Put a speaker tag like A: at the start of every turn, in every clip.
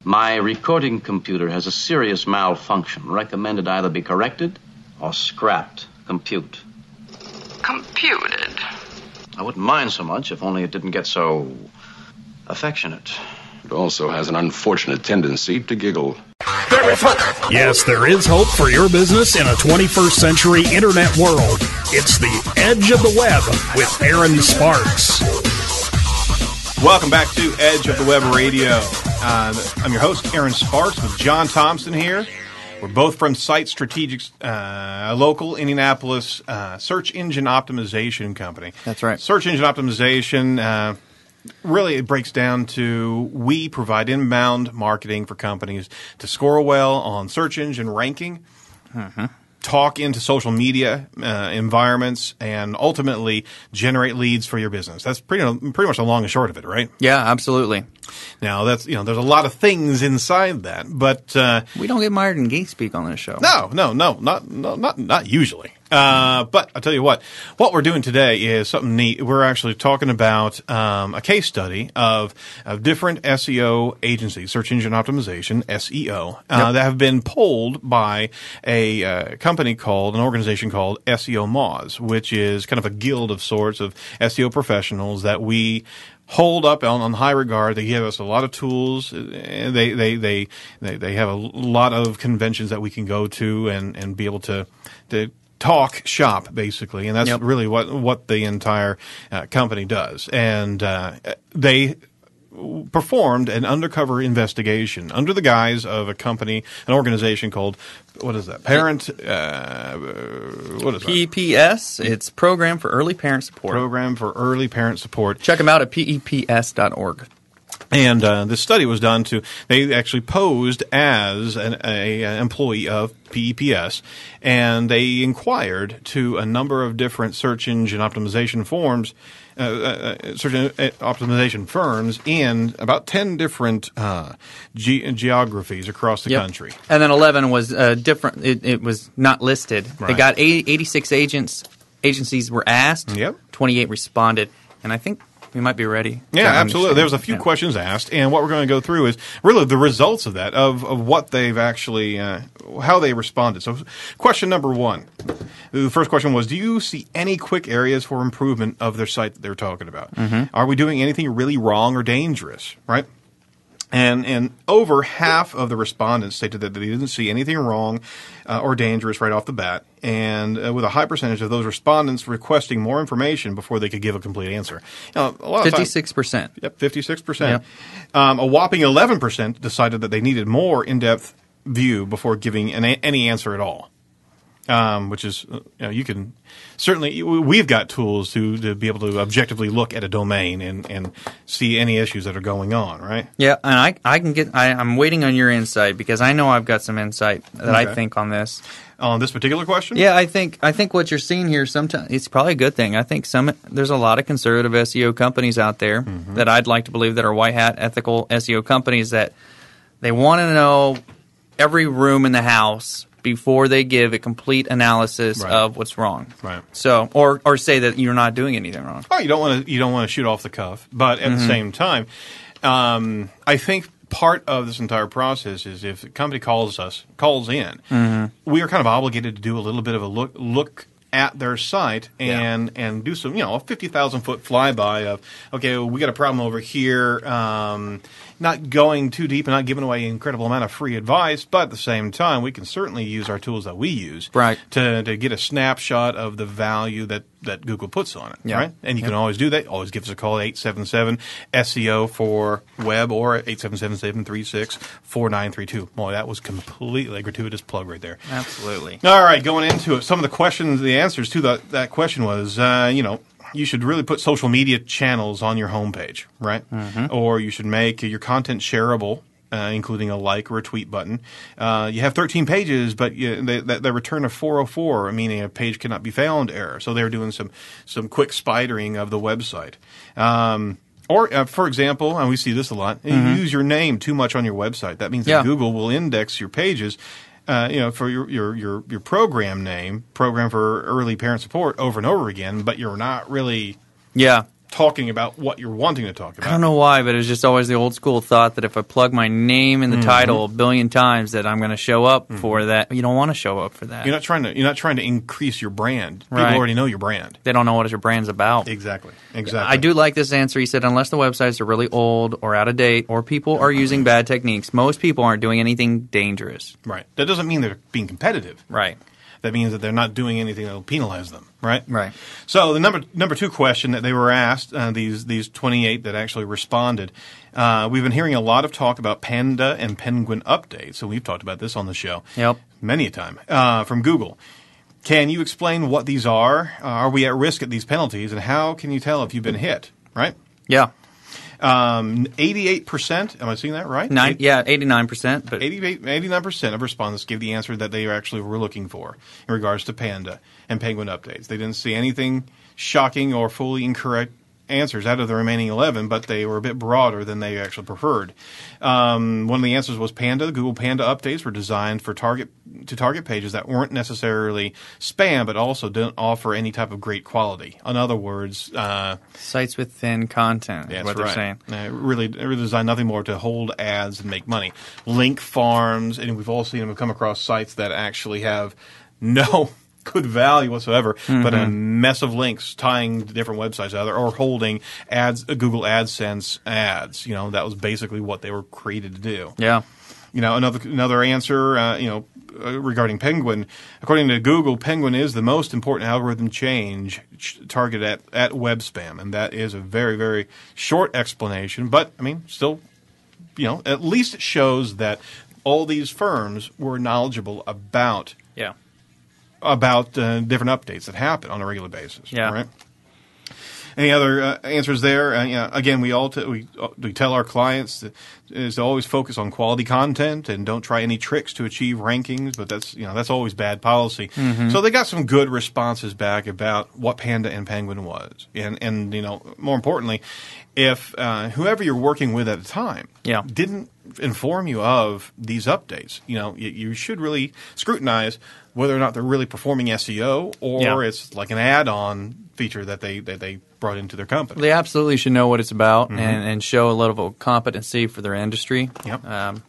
A: My recording computer has a serious malfunction. Recommended either be corrected or scrapped. Compute.
B: Computed.
A: I wouldn't mind so much if only it didn't get so affectionate.
C: It also has an unfortunate tendency to giggle.
D: There is hope. Yes, there is hope for your business in a 21st century internet world. It's the Edge of the Web with Aaron Sparks.
E: Welcome back to Edge of the Web Radio. I'm your host, Aaron Sparks, with John Thompson here. We're both from Site Strategics, a local Indianapolis search engine optimization company.
F: That's right.
E: Search engine optimization, really it breaks down to we provide inbound marketing for companies to score well on search engine ranking, talk into social media environments, and ultimately generate leads for your business. That's pretty much the long and short of it, right?
F: Yeah, absolutely.
E: Now, that's there's a lot of things inside that, but
F: we don't get mired in gay speak on this show.
E: No, not usually. But I'll tell you what we're doing today is something neat. We're actually talking about a case study of different SEO agencies, search engine optimization, SEO, that have been polled by an organization called SEO MOZ, which is kind of a guild of sorts of SEO professionals that we hold up on high regard. They give us a lot of tools. They have a lot of conventions that we can go to and be able to talk shop, basically, and that's really what the entire company does. And they performed an undercover investigation under the guise of an organization called, what is that?
F: PEPS. It's Program for Early Parent Support.
E: Program for Early Parent Support.
F: Check them out at peps.org.
E: And this study was done they actually posed as an employee of PEPS, and they inquired to a number of different search engine optimization optimization firms in about 10 different geographies across the country.
F: And then 11 was different. It was not listed.
E: Right.
F: They got 86 agencies were asked. 28 responded, and I think we might be ready.
E: Yeah, absolutely. There was a few questions asked, and what we're going to go through is really the results of that, of what they've actually, how they responded. So question number one, the first question was, do you see any quick areas for improvement of their site that they're talking about? Are we doing anything really wrong or dangerous, right? And over half of the respondents stated that they didn't see anything wrong or dangerous right off the bat, and with a high percentage of those respondents requesting more information before they could give a complete answer.
F: 56%.
E: Yep, 56%. Yep. A whopping 11% decided that they needed more in-depth view before giving any answer at all. Which is, you can certainly, we've got tools to be able to objectively look at a domain and see any issues that are going on, right?
F: Yeah, and I'm waiting on your insight because I know I've got some insight that I think on this.
E: On this particular question?
F: Yeah, I think what you're seeing here sometimes it's probably a good thing. I think there's a lot of conservative SEO companies out there that I'd like to believe that are white hat ethical SEO companies that they want to know every room in the house before they give a complete analysis of what's wrong.
E: Right.
F: So, or say that you're not doing anything wrong.
E: Oh, you don't want to shoot off the cuff, but at the same time, I think part of this entire process is if a company calls in, we are kind of obligated to do a little bit of a look at their site and do some, a 50,000-foot flyby of, okay, we got a problem over here. Not going too deep and not giving away an incredible amount of free advice, but at the same time, we can certainly use our tools that we use to get a snapshot of the value that Google puts on it, right? And you can always do that. Always give us a call at 877-SEO for web or 877-736-4932. Boy, that was completely a gratuitous plug right there.
F: Absolutely.
E: All right, going into it, some of the questions, the answers to that question was, you should really put social media channels on your homepage, right? Or you should make your content shareable, including a like or a tweet button. You have 13 pages, but they return a 404, meaning a page cannot be found error. So they're doing some quick spidering of the website. Or, for example, and we see this a lot, you use your name too much on your website. That means that Google will index your pages for your program name, Program for Early Parent Support, over and over again, but you're not really talking about what you're wanting to talk about.
F: I don't know why, but it's just always the old school thought that if I plug my name in the title a billion times, that I'm going to show up for that. You don't want to show up for that.
E: You're not trying to increase your brand. People
F: Right.
E: already know your brand.
F: They don't know what your brand's about.
E: Exactly.
F: I do like this answer. He said, unless the websites are really old or out of date or people are using bad techniques, most people aren't doing anything dangerous.
E: Right. That doesn't mean they're being competitive.
F: Right.
E: That means that they're not doing anything that will penalize them, right?
F: Right.
E: So the number two question that they were asked, these 28 that actually responded, we've been hearing a lot of talk about Panda and Penguin updates, so we've talked about this on the show many a time, from Google. Can you explain what these are? Are we at risk at these penalties, and how can you tell if you've been hit, right?
F: Yeah.
E: 88%, am I seeing that right?
F: 89%. But
E: 89% of respondents gave the answer that they actually were looking for in regards to Panda and Penguin updates. They didn't see anything shocking or fully incorrect answers out of the remaining 11, but they were a bit broader than they actually preferred. One of the answers was Panda. Google Panda updates were designed for target pages that weren't necessarily spam, but also didn't offer any type of great quality. In other words,
F: sites with thin content is what they're saying.
E: Really designed nothing more to hold ads and make money. Link farms, and we've all seen them come across sites that actually have no good value whatsoever, but a mess of links tying different websites together or holding ads, Google AdSense ads. That was basically what they were created to do.
F: Yeah.
E: Another answer, regarding Penguin, according to Google, Penguin is the most important algorithm change targeted at web spam, and that is a very, very short explanation. But still, at least it shows that all these firms were knowledgeable about different updates that happen on a regular basis.
F: Yeah.
E: Right? Any other answers there? Again, we tell our clients is to always focus on quality content and don't try any tricks to achieve rankings. But that's always bad policy. So they got some good responses back about what Panda and Penguin was, and more importantly, if whoever you're working with at the time didn't inform you of these updates, you should really scrutinize whether or not they're really performing SEO or it's like an add-on feature that they brought into their company.
F: They absolutely should know what it's about and show a level of competency for their industry.
E: Yep.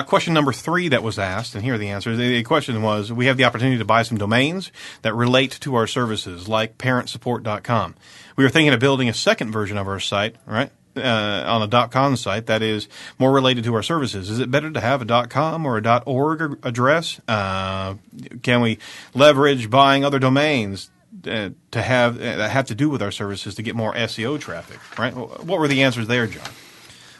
E: Question number 3 that was asked, and here are the answers. The question was, we have the opportunity to buy some domains that relate to our services, like parentsupport.com. We were thinking of building a second version of our site, right? On a .com site that is more related to our services. Is it better to have a .com or a .org address? Can we leverage buying other domains to have to do with our services to get more SEO traffic? Right? What were the answers there, John?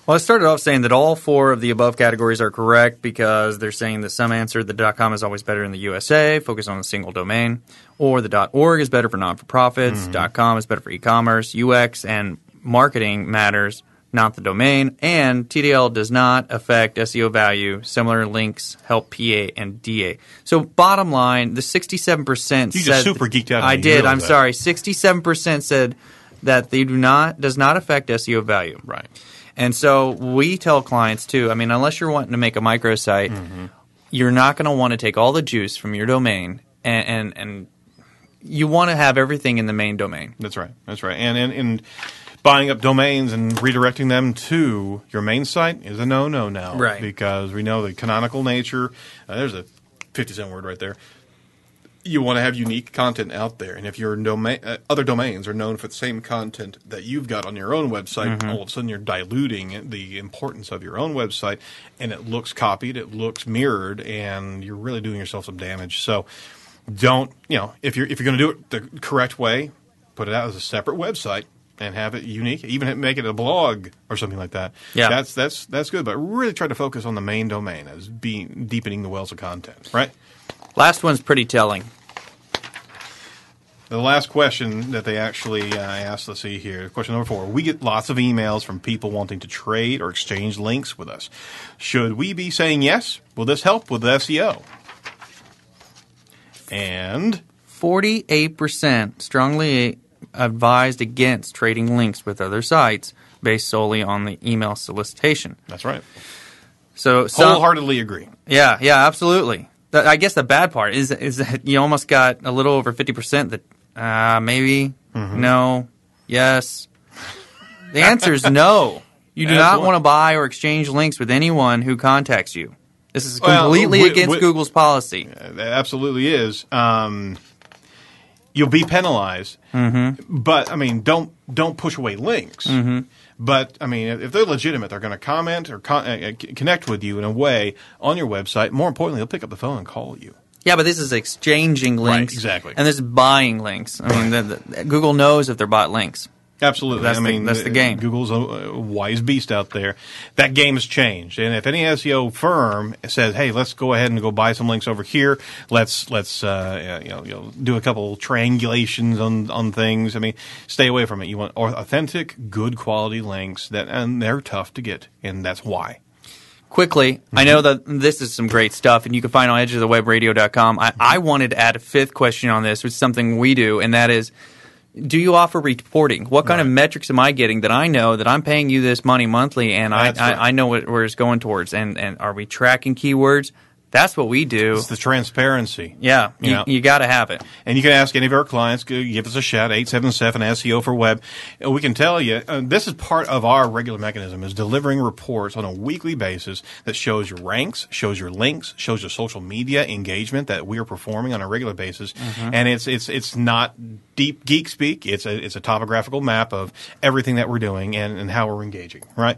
F: Well, I started off saying that all 4 of the above categories are correct because they're saying that some answered the .com is always better in the USA, focus on a single domain, or the .org is better for non-for-profits, .com is better for e-commerce, UX, and marketing matters, not the domain, and TDL does not affect SEO value. Similar links help PA and DA. So bottom line, the 67%
E: you just super geeked out.
F: I did. I'm sorry. 67% said that they does not affect SEO value.
E: Right.
F: And so we tell clients too. Unless you're wanting to make a microsite, you're not going to want to take all the juice from your domain and you want to have everything in the main domain.
E: That's right. And buying up domains and redirecting them to your main site is a no-no now.
F: Right.
E: Because we know the canonical nature. There's a 50-cent word right there. You want to have unique content out there. And if your other domains are known for the same content that you've got on your own website, all of a sudden you're diluting the importance of your own website, and it looks copied, it looks mirrored, and you're really doing yourself some damage. So don't, if you're going to do it the correct way, put it out as a separate website and have it unique. Even make it a blog or something like that.
F: Yeah.
E: That's good. But really try to focus on the main domain as deepening the wells of content, right?
F: Last one's pretty telling.
E: The last question that they actually asked, let's see here, question number 4. We get lots of emails from people wanting to trade or exchange links with us. Should we be saying yes? Will this help with SEO? And
F: 48% strongly advised against trading links with other sites based solely on the email solicitation.
E: That's right.
F: So
E: wholeheartedly agree.
F: Yeah, absolutely. I guess the bad part is that you almost got a little over 50% that maybe, no, Yes. The answer is no. You do not want to buy or exchange links with anyone who contacts you. This is completely against Google's policy.
E: It absolutely is. You'll be penalized, but I mean, don't push away links. But I mean, if they're legitimate, they're going to comment or connect with you in a way on your website. More importantly, they'll pick up the phone and call you.
F: Yeah, but this is exchanging links,
E: right? Exactly,
F: and this is buying links. I mean, Google knows if they're bought links.
E: Absolutely.
F: That's the game.
E: Google's a wise beast out there. That game has changed. And if any SEO firm says, hey, let's go ahead and go buy some links over here, let's do a couple triangulations on things. I mean, stay away from it. You want authentic, good quality links and they're tough to get, and that's why.
F: Quickly, I know that this is some great stuff, and you can find on edgeofthewebradio.com. I wanted to add a fifth question on this, which is something we do, and that is, do you offer reporting? What kind of metrics am I getting that I know that I'm paying you this money monthly and I know where it's going towards? And are we tracking keywords? That's what we do.
E: It's the transparency.
F: Yeah, you got to have it.
E: And you can ask any of our clients, give us a shout, 877-SEO for web. We can tell you, this is part of our regular mechanism, is delivering reports on a weekly basis that shows your ranks, shows your links, shows your social media engagement that we are performing on a regular basis. And it's not deep geek speak. It's a topographical map of everything that we're doing and how we're engaging, right?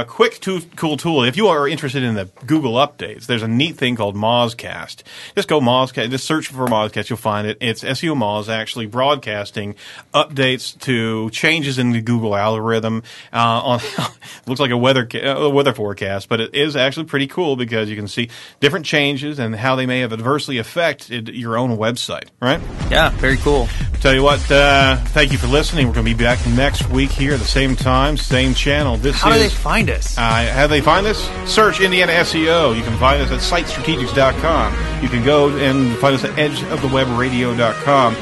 E: Quick cool tool. If you are interested in the Google updates, there's a neat thing called MozCast. Just go MozCast. Just search for MozCast. You'll find it. It's SEO MOZ actually broadcasting updates to changes in the Google algorithm. Looks like a weather forecast, but it is actually pretty cool because you can see different changes and how they may have adversely affected your own website. Right?
F: Yeah, very cool.
E: Tell you what. Thank you for listening. We're going to be back next week here at the same time, same channel.
F: How do they find us?
E: How do they find us? Search Indiana SEO. You can find us at sitestrategics.com. You can go and find us at edgeofthewebradio.com.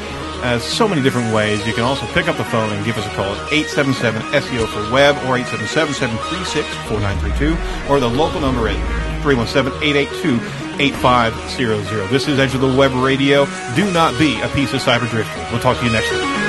E: So many different ways. You can also pick up the phone and give us a call at 877-SEO for web or 877-736-4932 or the local number at 317-882-8500. This is Edge of the Web Radio. Do not be a piece of cyber driftwood. We'll talk to you next week.